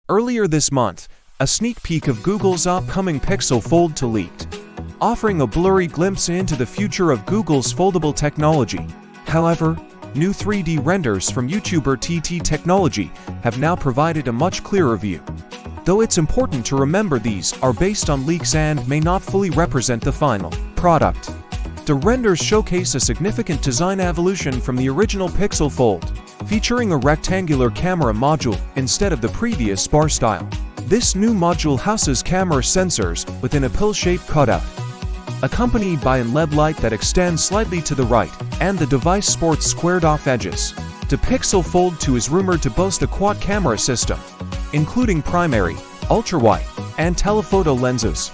Earlier this month, a sneak peek of Google's upcoming Pixel Fold 2 leaked, offering a blurry glimpse into the future of Google's foldable technology. However, new 3D renders from YouTuber TT Technology have now provided a much clearer view. Though it's important to remember these are based on leaks and may not fully represent the final product. The renders showcase a significant design evolution from the original Pixel Fold, featuring a rectangular camera module instead of the previous bar style. This new module houses camera sensors within a pill-shaped cutout, accompanied by an LED light that extends slightly to the right, and the device sports squared-off edges. The Pixel Fold 2 is rumored to boast a quad camera system, including primary, ultrawide, and telephoto lenses,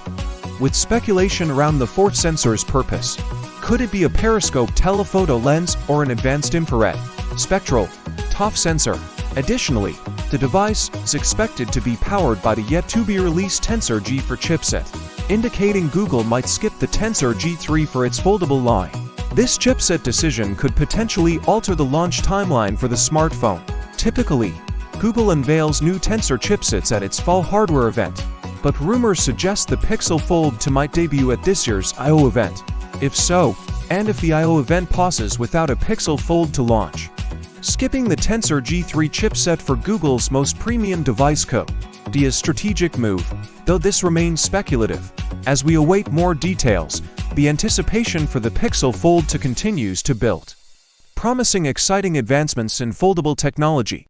with speculation around the fourth sensor's purpose. Could it be a periscope telephoto lens or an advanced infrared, spectral, TOF sensor? Additionally, the device is expected to be powered by the yet-to-be-released Tensor G4 chipset, indicating Google might skip the Tensor G3 for its foldable line. This chipset decision could potentially alter the launch timeline for the smartphone. Typically, Google unveils new Tensor chipsets at its fall hardware event, but rumors suggest the Pixel Fold 2 might debut at this year's I/O event. If so, and if the I/O event pauses without a Pixel Fold 2 launch, skipping the Tensor G3 chipset for Google's most premium device could be a strategic move, though this remains speculative. As we await more details, the anticipation for the Pixel Fold 2 continues to build, promising exciting advancements in foldable technology.